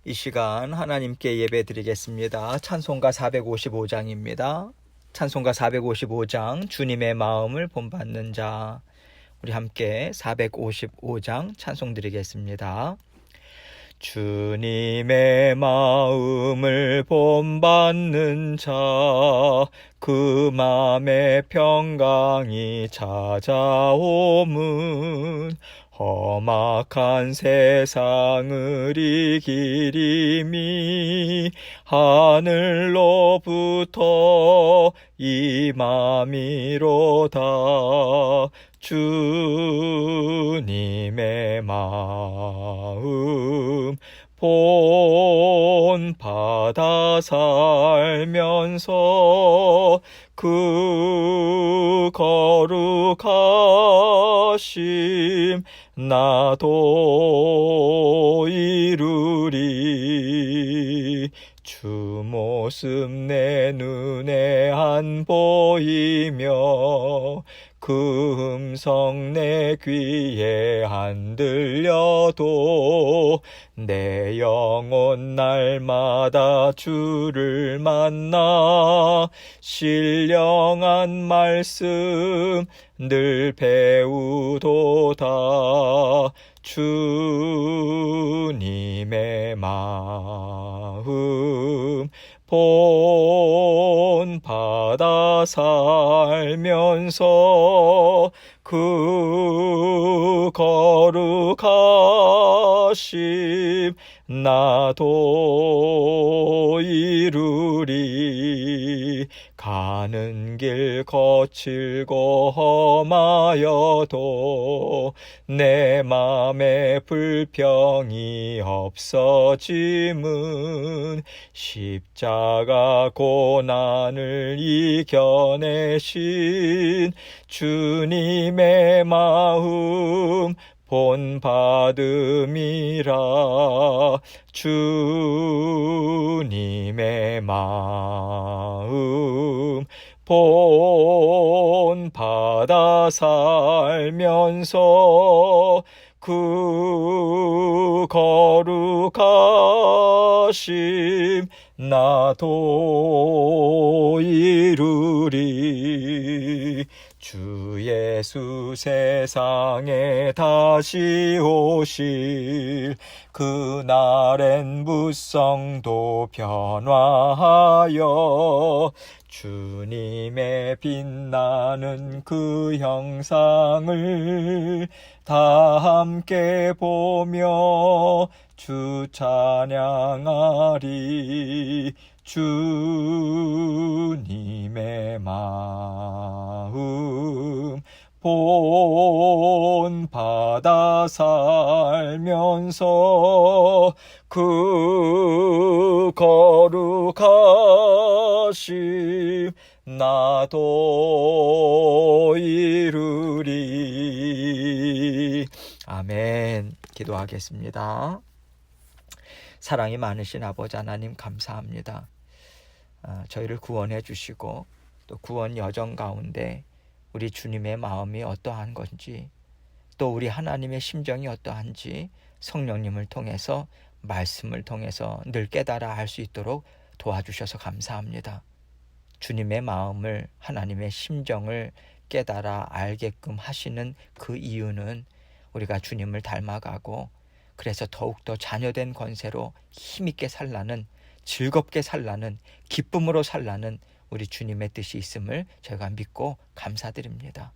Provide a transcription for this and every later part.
이 시간 하나님께 예배 드리겠습니다. 찬송가 455장입니다. 찬송가 455장 주님의 마음을 본받는 자. 우리 함께 455장 찬송 드리겠습니다. 주님의 마음을 본받는 자, 그 맘에 평강이 찾아오문. 험악한 세상을 이기리미 하늘로부터 임함이로다. 주님의 마음 본받아 살면서 그 거룩하심 나도 이루리. 주 모습 내 눈에 안 보이며 그 음성 내 귀에 안 들려도 내 영혼 날마다 주를 만나 신령한 말씀 늘 배우도다. 주님의 마음 본받아 살면서 그 거룩하심 나도 이루리. 가는 길 거칠고 험하여도 내 맘에 불평이 없어짐은 십자가 고난을 이겨내신 주님의 마음 본받음이라. 주님의 마음 본받아 살면서 그 거룩하심 나도 이루리. 주 예수 세상에 다시 오실 그날엔 무성도 변화하여 주님의 빛나는 그 형상을 다 함께 보며 주 찬양하리. 주님의 마음 본받아 살면서 그 거룩하심 나도 이루리. 아멘. 기도하겠습니다. 사랑이 많으신 아버지 하나님 감사합니다. 저희를 구원해 주시고 또 구원 여정 가운데 우리 주님의 마음이 어떠한 건지 또 우리 하나님의 심정이 어떠한지 성령님을 통해서 말씀을 통해서 늘 깨달아 알 수 있도록 도와주셔서 감사합니다. 주님의 마음을 하나님의 심정을 깨달아 알게끔 하시는 그 이유는 우리가 주님을 닮아가고 그래서 더욱더 자녀된 권세로 힘있게 살라는 즐겁게 살라는 기쁨으로 살라는 우리 주님의 뜻이 있음을 저희가 믿고 감사드립니다.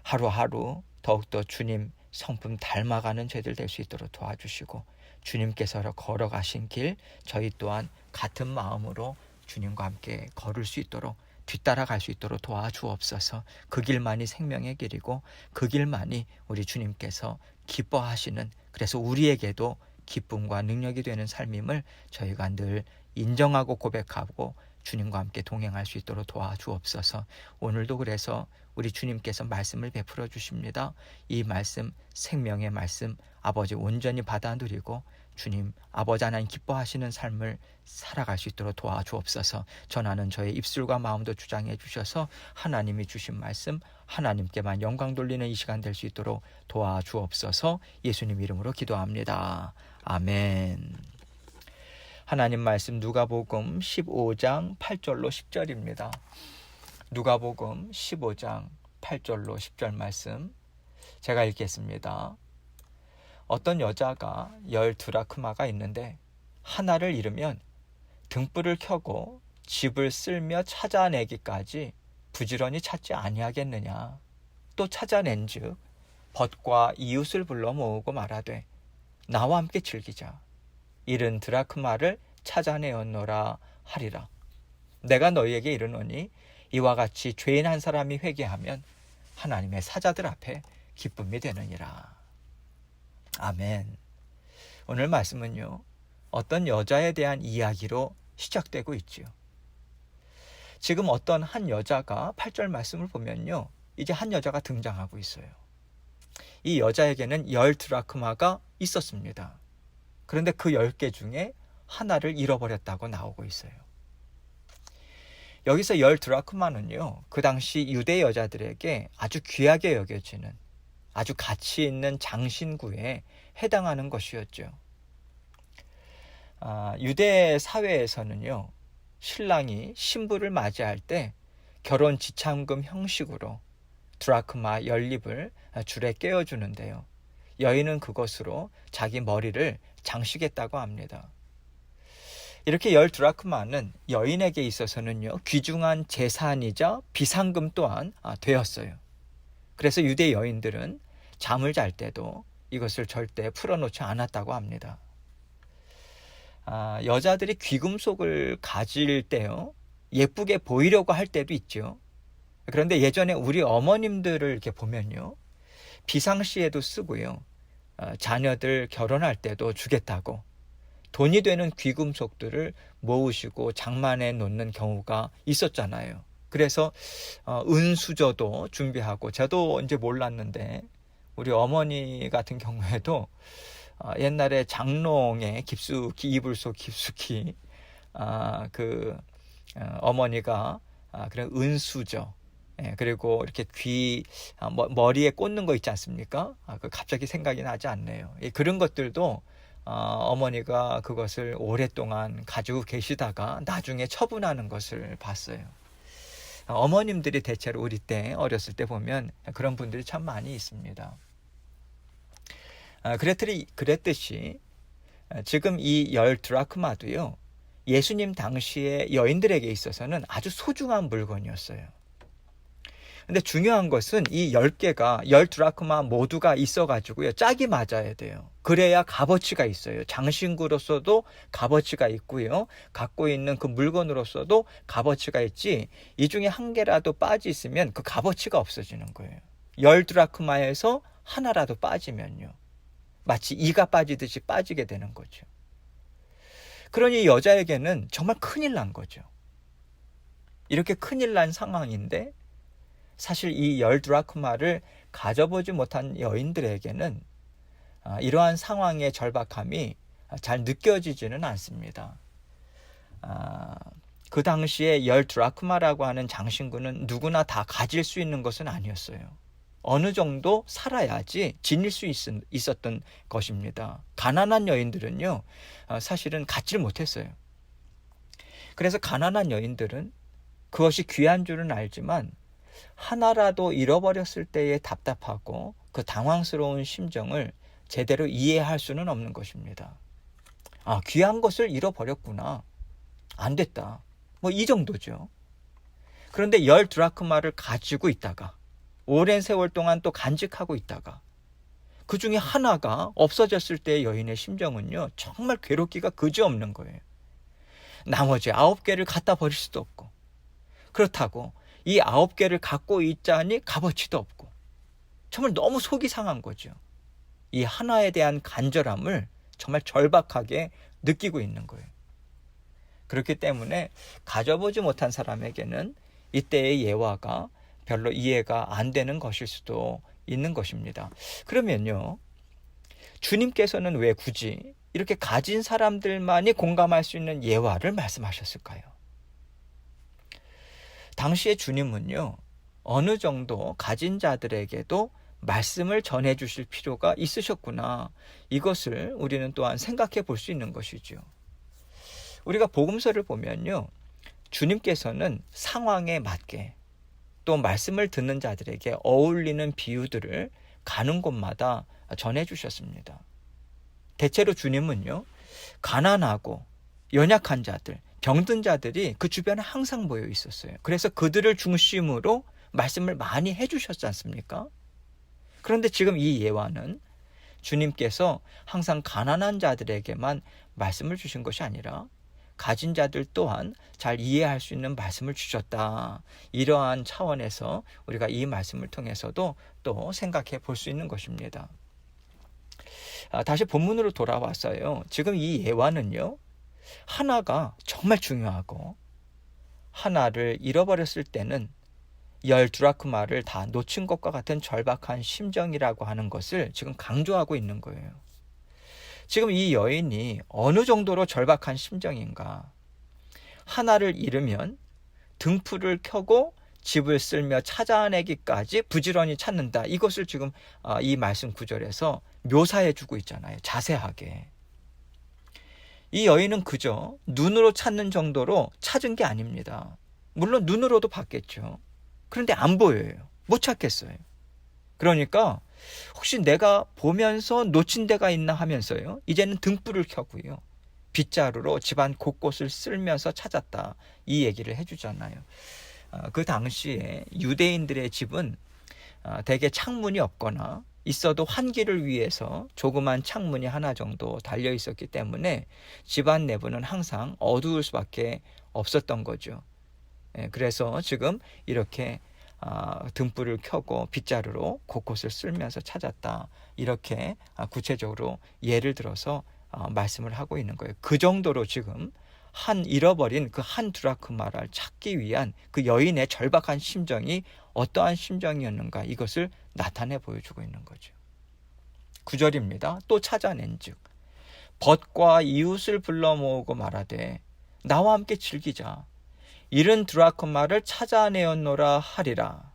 하루하루 더욱더 주님 성품 닮아가는 저희들 될 수 있도록 도와주시고 주님께서 걸어가신 길 저희 또한 같은 마음으로 주님과 함께 걸을 수 있도록 뒤따라갈 수 있도록 도와주옵소서. 그 길만이 생명의 길이고 그 길만이 우리 주님께서 기뻐하시는 그래서 우리에게도 기쁨과 능력이 되는 삶임을 저희가 늘 인정하고 고백하고 주님과 함께 동행할 수 있도록 도와주옵소서. 오늘도 그래서 우리 주님께서 말씀을 베풀어 주십니다. 이 말씀 생명의 말씀 아버지 온전히 받아 누리고 주님 아버지 하나님 기뻐하시는 삶을 살아갈 수 있도록 도와주옵소서. 전하는 저의 입술과 마음도 주장해 주셔서 하나님이 주신 말씀 하나님께만 영광 돌리는 이 시간 될 수 있도록 도와주옵소서. 예수님 이름으로 기도합니다. 아멘. 하나님 말씀 누가복음 15장 8절로 10절입니다. 누가복음 15장 8절로 10절 말씀 제가 읽겠습니다. 어떤 여자가 12드라크마가 있는데 하나를 잃으면 등불을 켜고 집을 쓸며 찾아내기까지 부지런히 찾지 아니하겠느냐. 또 찾아낸즉 벗과 이웃을 불러 모으고 말하되 나와 함께 즐기자. 잃은 드라크마를 찾아내었노라 하리라. 내가 너희에게 이르노니 이와 같이 죄인 한 사람이 회개하면 하나님의 사자들 앞에 기쁨이 되느니라. 아멘. 오늘 말씀은요, 어떤 여자에 대한 이야기로 시작되고 있지요. 지금 어떤 한 여자가 8절 말씀을 보면요, 이제 한 여자가 등장하고 있어요. 이 여자에게는 10드라크마가 있었습니다. 그런데 그 10개 중에 하나를 잃어버렸다고 나오고 있어요. 여기서 10드라크마는요, 그 당시 유대 여자들에게 아주 귀하게 여겨지는 아주 가치 있는 장신구에 해당하는 것이었죠. 유대 사회에서는요, 신랑이 신부를 맞이할 때 결혼 지참금 형식으로 드라크마 연립을 줄에 깨워주는데요. 여인은 그것으로 자기 머리를 장식했다고 합니다. 이렇게 10드라크마는 여인에게 있어서는요, 귀중한 재산이자 비상금 또한 되었어요. 그래서 유대 여인들은 잠을 잘 때도 이것을 절대 풀어놓지 않았다고 합니다. 여자들이 귀금속을 가질 때요, 예쁘게 보이려고 할 때도 있죠. 그런데 예전에 우리 어머님들을 이렇게 보면요, 비상시에도 쓰고요, 자녀들 결혼할 때도 주겠다고 돈이 되는 귀금속들을 모으시고 장만해 놓는 경우가 있었잖아요. 그래서 은수저도 준비하고, 저도 이제 몰랐는데 우리 어머니 같은 경우에도 옛날에 장롱에 깊숙이, 이불 속 깊숙이 어머니가 그런 은수저, 그리고 이렇게 머리에 꽂는 거 있지 않습니까? 갑자기 생각이 나지 않네요. 그런 것들도 어머니가 그것을 오랫동안 가지고 계시다가 나중에 처분하는 것을 봤어요. 어머님들이 대체로 우리 때 어렸을 때 보면 그런 분들이 참 많이 있습니다. 그랬듯이 지금 이 10드라크마도요, 예수님 당시의 여인들에게 있어서는 아주 소중한 물건이었어요. 근데 중요한 것은 이 10개가 10드라크마 모두가 있어가지고요, 짝이 맞아야 돼요. 그래야 값어치가 있어요. 장신구로서도 값어치가 있고요, 갖고 있는 그 물건으로서도 값어치가 있지, 이 중에 한 개라도 빠져 있으면 그 값어치가 없어지는 거예요. 10드라크마에서 하나라도 빠지면요, 마치 이가 빠지듯이 빠지게 되는 거죠. 그러니 여자에게는 정말 큰일 난 거죠. 이렇게 큰일 난 상황인데 사실 이 10드라크마를 가져보지 못한 여인들에게는 이러한 상황의 절박함이 잘 느껴지지는 않습니다. 그 당시에 10드라크마라고 하는 장신구는 누구나 다 가질 수 있는 것은 아니었어요. 어느 정도 살아야지 지닐 수 있었던 것입니다. 가난한 여인들은요, 사실은 갖질 못했어요. 그래서 가난한 여인들은 그것이 귀한 줄은 알지만 하나라도 잃어버렸을 때의 답답하고 그 당황스러운 심정을 제대로 이해할 수는 없는 것입니다. 귀한 것을 잃어버렸구나, 안 됐다, 뭐 이 정도죠. 그런데 10드라크마를 가지고 있다가 오랜 세월 동안 또 간직하고 있다가 그 중에 하나가 없어졌을 때의 여인의 심정은요, 정말 괴롭기가 그지없는 거예요. 나머지 9개를 갖다 버릴 수도 없고, 그렇다고 이 9개를 갖고 있자니 값어치도 없고, 정말 너무 속이 상한 거죠. 이 하나에 대한 간절함을 정말 절박하게 느끼고 있는 거예요. 그렇기 때문에 가져보지 못한 사람에게는 이때의 예화가 별로 이해가 안 되는 것일 수도 있는 것입니다. 그러면요, 주님께서는 왜 굳이 이렇게 가진 사람들만이 공감할 수 있는 예화를 말씀하셨을까요? 당시에 주님은요, 어느 정도 가진 자들에게도 말씀을 전해 주실 필요가 있으셨구나, 이것을 우리는 또한 생각해 볼 수 있는 것이죠. 우리가 복음서를 보면요, 주님께서는 상황에 맞게 또 말씀을 듣는 자들에게 어울리는 비유들을 가는 곳마다 전해주셨습니다. 대체로 주님은요, 가난하고 연약한 자들, 병든 자들이 그 주변에 항상 모여 있었어요. 그래서 그들을 중심으로 말씀을 많이 해주셨지 않습니까? 그런데 지금 이 예화는 주님께서 항상 가난한 자들에게만 말씀을 주신 것이 아니라 가진 자들 또한 잘 이해할 수 있는 말씀을 주셨다. 이러한 차원에서 우리가 이 말씀을 통해서도 또 생각해 볼 수 있는 것입니다. 다시 본문으로 돌아왔어요. 지금 이 예화는요, 하나가 정말 중요하고 하나를 잃어버렸을 때는 12드라크마를 다 놓친 것과 같은 절박한 심정이라고 하는 것을 지금 강조하고 있는 거예요. 지금 이 여인이 어느 정도로 절박한 심정인가? 하나를 잃으면 등불을 켜고 집을 쓸며 찾아내기까지 부지런히 찾는다. 이것을 지금 이 말씀 구절에서 묘사해 주고 있잖아요. 자세하게. 이 여인은 그저 눈으로 찾는 정도로 찾은 게 아닙니다. 물론 눈으로도 봤겠죠. 그런데 안 보여요. 못 찾겠어요. 그러니까 혹시 내가 보면서 놓친 데가 있나 하면서요, 이제는 등불을 켜고요, 빗자루로 집안 곳곳을 쓸면서 찾았다. 이 얘기를 해주잖아요. 그 당시에 유대인들의 집은 대개 창문이 없거나 있어도 환기를 위해서 조그만 창문이 하나 정도 달려 있었기 때문에 집안 내부는 항상 어두울 수밖에 없었던 거죠. 그래서 지금 이렇게 등불을 켜고 빗자루로 곳곳을 쓸면서 찾았다. 이렇게 구체적으로 예를 들어서 말씀을 하고 있는 거예요. 그 정도로 지금 잃어버린 그 한 드라크마를 찾기 위한 그 여인의 절박한 심정이 어떠한 심정이었는가, 이것을 나타내 보여주고 있는 거죠. 9절입니다. 또 찾아낸즉 벗과 이웃을 불러 모으고 말하되 나와 함께 즐기자. 잃은 드라크마를 찾아내었노라 하리라.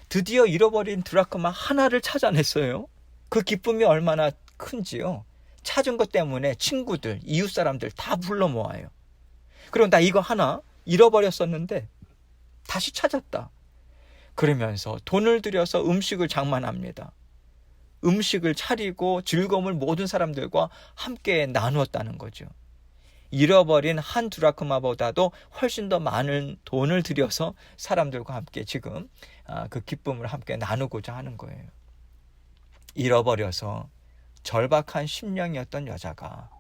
드디어 잃어버린 드라크마 하나를 찾아냈어요. 그 기쁨이 얼마나 큰지요. 찾은 것 때문에 친구들, 이웃 사람들 다 불러 모아요. 그럼 나 이거 하나 잃어버렸었는데 다시 찾았다. 그러면서 돈을 들여서 음식을 장만합니다. 음식을 차리고 즐거움을 모든 사람들과 함께 나누었다는 거죠. 잃어버린 한 드라크마보다도 훨씬 더 많은 돈을 들여서 사람들과 함께 지금 그 기쁨을 함께 나누고자 하는 거예요. 잃어버려서 절박한 심령이었던 여자가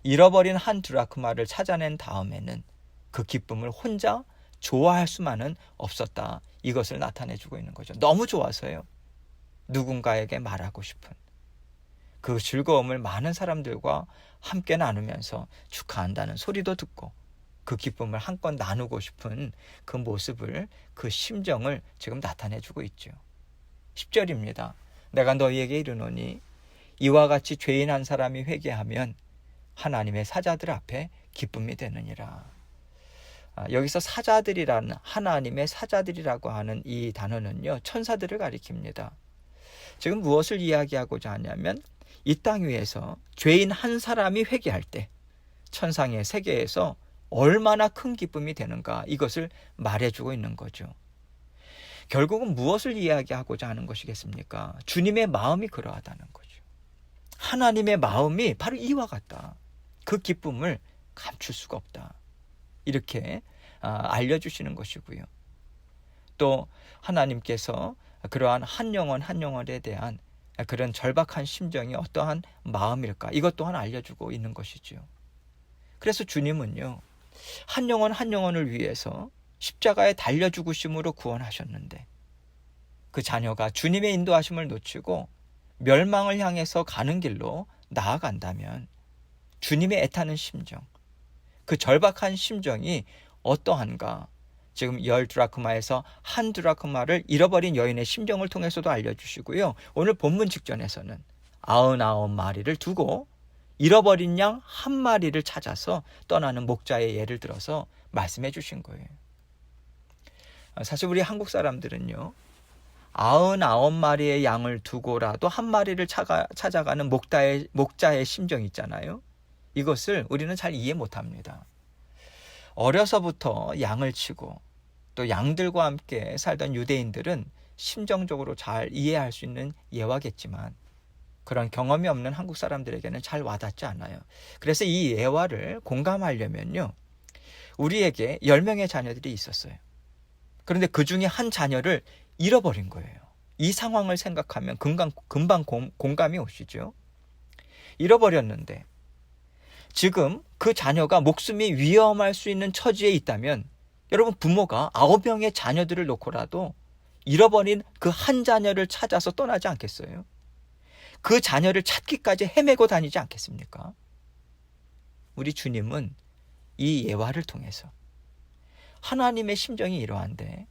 잃어버린 한 드라크마를 찾아낸 다음에는 그 기쁨을 혼자 좋아할 수만은 없었다. 이것을 나타내주고 있는 거죠. 너무 좋아서요. 누군가에게 말하고 싶은 그 즐거움을 많은 사람들과 함께 나누면서 축하한다는 소리도 듣고 그 기쁨을 한껏 나누고 싶은 그 모습을, 그 심정을 지금 나타내주고 있죠. 10절입니다. 내가 너희에게 이르노니 이와 같이 죄인 한 사람이 회개하면 하나님의 사자들 앞에 기쁨이 되느니라. 여기서 사자들이라는, 하나님의 사자들이라고 하는 이 단어는요, 천사들을 가리킵니다. 지금 무엇을 이야기하고자 하냐면 이 땅 위에서 죄인 한 사람이 회개할 때 천상의 세계에서 얼마나 큰 기쁨이 되는가, 이것을 말해주고 있는 거죠. 결국은 무엇을 이야기하고자 하는 것이겠습니까? 주님의 마음이 그러하다는 거죠. 하나님의 마음이 바로 이와 같다. 그 기쁨을 감출 수가 없다. 이렇게 알려주시는 것이고요. 또 하나님께서 그러한 한 영혼 한 영혼에 대한 그런 절박한 심정이 어떠한 마음일까, 이것 또한 알려주고 있는 것이죠. 그래서 주님은요, 한 영혼 한 영혼을 위해서 십자가에 달려 죽으심으로 구원하셨는데 그 자녀가 주님의 인도하심을 놓치고 멸망을 향해서 가는 길로 나아간다면 주님의 애타는 심정, 그 절박한 심정이 어떠한가, 지금 10드라크마에서 한 드라크마를 잃어버린 여인의 심정을 통해서도 알려주시고요. 오늘 본문 직전에서는 99마리를 두고 잃어버린 양 한 마리를 찾아서 떠나는 목자의 예를 들어서 말씀해 주신 거예요. 사실 우리 한국 사람들은요, 99마리의 양을 두고라도 한 마리를 찾아가는 목자의 심정이 있잖아요. 이것을 우리는 잘 이해 못합니다. 어려서부터 양을 치고 또 양들과 함께 살던 유대인들은 심정적으로 잘 이해할 수 있는 예화겠지만 그런 경험이 없는 한국 사람들에게는 잘 와닿지 않아요. 그래서 이 예화를 공감하려면요, 우리에게 10명의 자녀들이 있었어요. 그런데 그 중에 한 자녀를 잃어버린 거예요. 이 상황을 생각하면 금방 공감이 오시죠. 잃어버렸는데 지금 그 자녀가 목숨이 위험할 수 있는 처지에 있다면 여러분, 부모가 9명의 자녀들을 놓고라도 잃어버린 그 한 자녀를 찾아서 떠나지 않겠어요? 그 자녀를 찾기까지 헤매고 다니지 않겠습니까? 우리 주님은 이 예화를 통해서 하나님의 심정이 이러한데,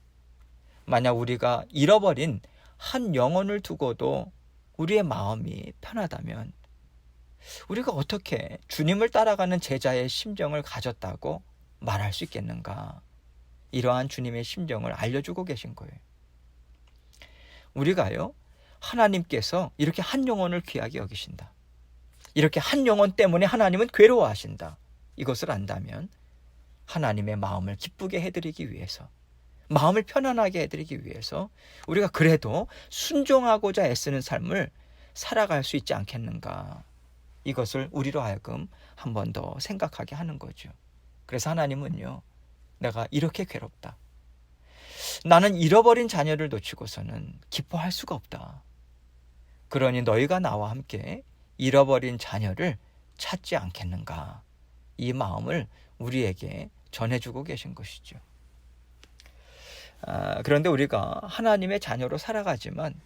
만약 우리가 잃어버린 한 영혼을 두고도 우리의 마음이 편하다면 우리가 어떻게 주님을 따라가는 제자의 심정을 가졌다고 말할 수 있겠는가? 이러한 주님의 심정을 알려주고 계신 거예요. 우리가요, 하나님께서 이렇게 한 영혼을 귀하게 여기신다, 이렇게 한 영혼 때문에 하나님은 괴로워하신다, 이것을 안다면 하나님의 마음을 기쁘게 해드리기 위해서, 마음을 편안하게 해드리기 위해서 우리가 그래도 순종하고자 애쓰는 삶을 살아갈 수 있지 않겠는가? 이것을 우리로 하여금 한 번 더 생각하게 하는 거죠. 그래서 하나님은요, 내가 이렇게 괴롭다, 나는 잃어버린 자녀를 놓치고서는 기뻐할 수가 없다, 그러니 너희가 나와 함께 잃어버린 자녀를 찾지 않겠는가? 이 마음을 우리에게 전해주고 계신 것이죠. 그런데 우리가 하나님의 자녀로 살아가지만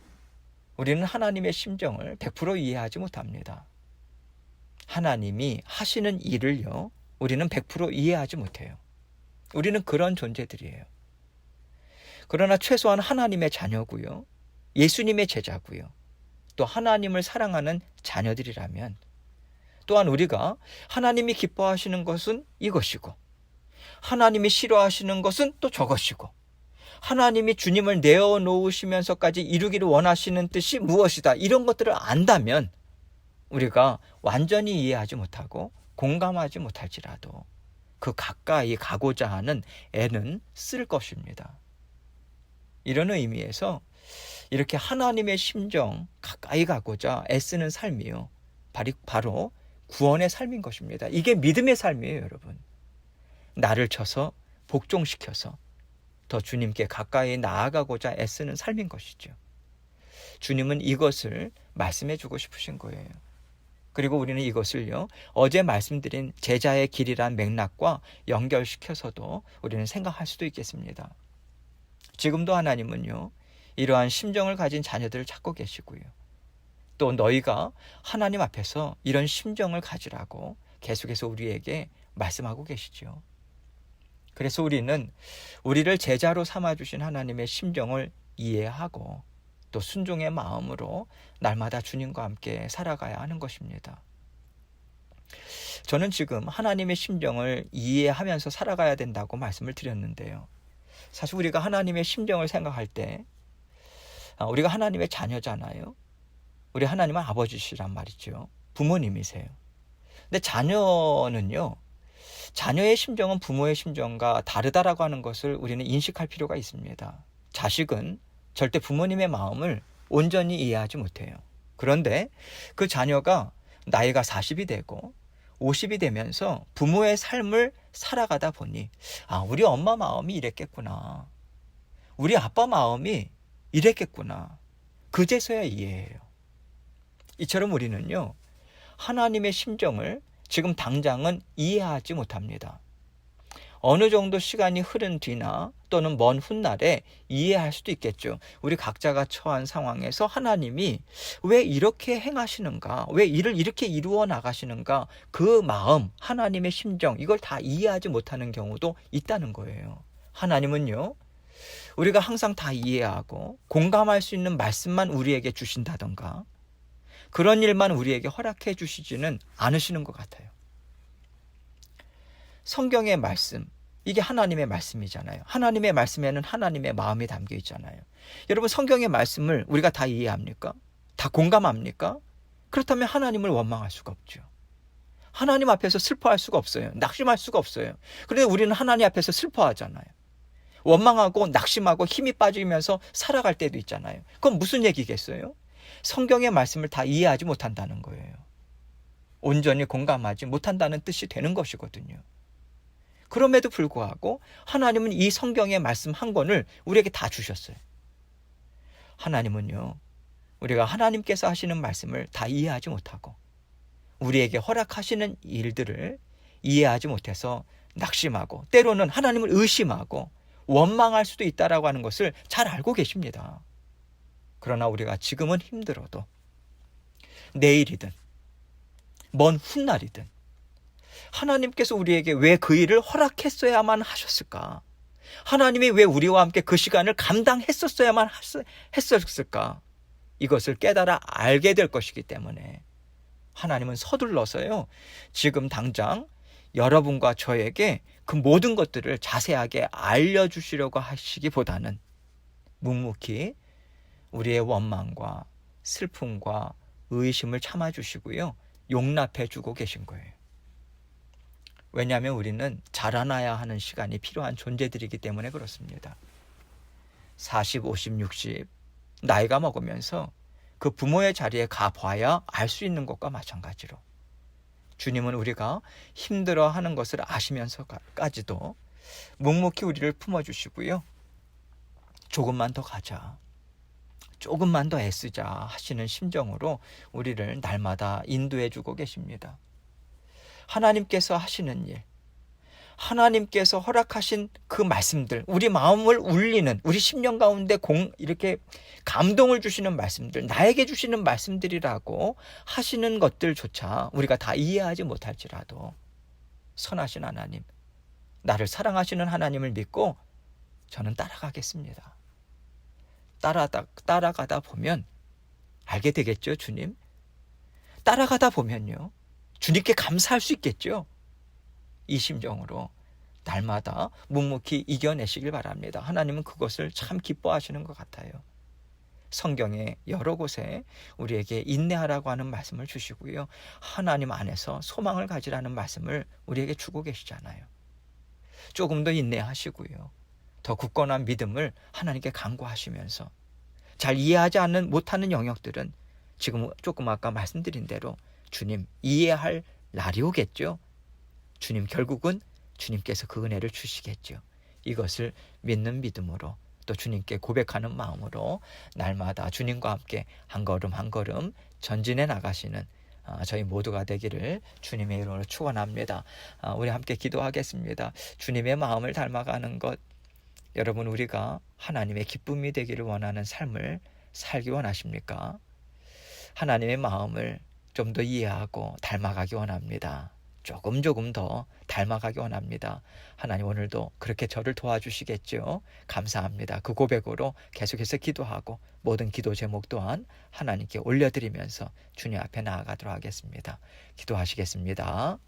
우리는 하나님의 심정을 100% 이해하지 못합니다. 하나님이 하시는 일을요, 우리는 100% 이해하지 못해요. 우리는 그런 존재들이에요. 그러나 최소한 하나님의 자녀고요, 예수님의 제자고요, 또 하나님을 사랑하는 자녀들이라면 또한 우리가 하나님이 기뻐하시는 것은 이것이고 하나님이 싫어하시는 것은 또 저것이고 하나님이 주님을 내어놓으시면서까지 이루기를 원하시는 뜻이 무엇이다, 이런 것들을 안다면 우리가 완전히 이해하지 못하고 공감하지 못할지라도 그 가까이 가고자 하는 애는 쓸 것입니다. 이런 의미에서 이렇게 하나님의 심정 가까이 가고자 애쓰는 삶이요, 바로 구원의 삶인 것입니다. 이게 믿음의 삶이에요, 여러분. 나를 쳐서 복종시켜서 더 주님께 가까이 나아가고자 애쓰는 삶인 것이죠. 주님은 이것을 말씀해 주고 싶으신 거예요. 그리고 우리는 이것을요, 어제 말씀드린 제자의 길이란 맥락과 연결시켜서도 우리는 생각할 수도 있겠습니다. 지금도 하나님은요, 이러한 심정을 가진 자녀들을 찾고 계시고요, 또 너희가 하나님 앞에서 이런 심정을 가지라고 계속해서 우리에게 말씀하고 계시죠. 그래서 우리는 우리를 제자로 삼아주신 하나님의 심정을 이해하고 또 순종의 마음으로 날마다 주님과 함께 살아가야 하는 것입니다. 저는 지금 하나님의 심정을 이해하면서 살아가야 된다고 말씀을 드렸는데요, 사실 우리가 하나님의 심정을 생각할 때 우리가 하나님의 자녀잖아요. 우리 하나님은 아버지시란 말이죠. 부모님이세요. 근데 자녀는요, 자녀의 심정은 부모의 심정과 다르다라고 하는 것을 우리는 인식할 필요가 있습니다. 자식은 절대 부모님의 마음을 온전히 이해하지 못해요. 그런데 그 자녀가 나이가 40이 되고 50이 되면서 부모의 삶을 살아가다 보니 우리 엄마 마음이 이랬겠구나, 우리 아빠 마음이 이랬겠구나, 그제서야 이해해요. 이처럼 우리는요, 하나님의 심정을 지금 당장은 이해하지 못합니다. 어느 정도 시간이 흐른 뒤나 또는 먼 훗날에 이해할 수도 있겠죠. 우리 각자가 처한 상황에서 하나님이 왜 이렇게 행하시는가, 왜 일을 이렇게 이루어 나가시는가, 그 마음, 하나님의 심정, 이걸 다 이해하지 못하는 경우도 있다는 거예요. 하나님은요, 우리가 항상 다 이해하고 공감할 수 있는 말씀만 우리에게 주신다던가 그런 일만 우리에게 허락해 주시지는 않으시는 것 같아요. 성경의 말씀, 이게 하나님의 말씀이잖아요. 하나님의 말씀에는 하나님의 마음이 담겨 있잖아요. 여러분, 성경의 말씀을 우리가 다 이해합니까? 다 공감합니까? 그렇다면 하나님을 원망할 수가 없죠. 하나님 앞에서 슬퍼할 수가 없어요. 낙심할 수가 없어요. 그런데 우리는 하나님 앞에서 슬퍼하잖아요. 원망하고 낙심하고 힘이 빠지면서 살아갈 때도 있잖아요. 그건 무슨 얘기겠어요? 성경의 말씀을 다 이해하지 못한다는 거예요. 온전히 공감하지 못한다는 뜻이 되는 것이거든요. 그럼에도 불구하고 하나님은 이 성경의 말씀 한 권을 우리에게 다 주셨어요. 하나님은요, 우리가 하나님께서 하시는 말씀을 다 이해하지 못하고 우리에게 허락하시는 일들을 이해하지 못해서 낙심하고 때로는 하나님을 의심하고 원망할 수도 있다라고 하는 것을 잘 알고 계십니다. 그러나 우리가 지금은 힘들어도 내일이든 먼 훗날이든 하나님께서 우리에게 왜 그 일을 허락했어야만 하셨을까? 하나님이 왜 우리와 함께 그 시간을 감당했었어야만 했었을까? 이것을 깨달아 알게 될 것이기 때문에 하나님은 서둘러서요, 지금 당장 여러분과 저에게 그 모든 것들을 자세하게 알려주시려고 하시기보다는 묵묵히 우리의 원망과 슬픔과 의심을 참아주시고요, 용납해주고 계신 거예요. 왜냐하면 우리는 자라나야 하는 시간이 필요한 존재들이기 때문에 그렇습니다. 40, 50, 60 나이가 먹으면서 그 부모의 자리에 가봐야 알 수 있는 것과 마찬가지로 주님은 우리가 힘들어하는 것을 아시면서까지도 묵묵히 우리를 품어주시고요, 조금만 더 가자, 조금만 더 애쓰자 하시는 심정으로 우리를 날마다 인도해주고 계십니다. 하나님께서 하시는 일, 하나님께서 허락하신 그 말씀들, 우리 마음을 울리는, 우리 심령 가운데 이렇게 감동을 주시는 말씀들, 나에게 주시는 말씀들이라고 하시는 것들조차 우리가 다 이해하지 못할지라도 선하신 하나님, 나를 사랑하시는 하나님을 믿고 저는 따라가겠습니다. 따라가다 보면 알게 되겠죠, 주님? 따라가다 보면요, 주님께 감사할 수 있겠죠? 이 심정으로 날마다 묵묵히 이겨내시길 바랍니다. 하나님은 그것을 참 기뻐하시는 것 같아요. 성경의 여러 곳에 우리에게 인내하라고 하는 말씀을 주시고요, 하나님 안에서 소망을 가지라는 말씀을 우리에게 주고 계시잖아요. 조금 더 인내하시고요, 더 굳건한 믿음을 하나님께 간구하시면서 잘 이해하지 못하는 영역들은 지금 조금 아까 말씀드린 대로 주님 이해할 날이 오겠죠. 주님 결국은 주님께서 그 은혜를 주시겠죠. 이것을 믿는 믿음으로 또 주님께 고백하는 마음으로 날마다 주님과 함께 한 걸음 한 걸음 전진해 나가시는 저희 모두가 되기를 주님의 이름으로 축원합니다. 우리 함께 기도하겠습니다. 주님의 마음을 닮아가는 것, 여러분 우리가 하나님의 기쁨이 되기를 원하는 삶을 살기 원하십니까? 하나님의 마음을 좀 더 이해하고 닮아가기 원합니다. 조금 더 닮아가기 원합니다. 하나님 오늘도 그렇게 저를 도와주시겠죠. 감사합니다. 그 고백으로 계속해서 기도하고 모든 기도 제목 또한 하나님께 올려드리면서 주님 앞에 나아가도록 하겠습니다. 기도하시겠습니다.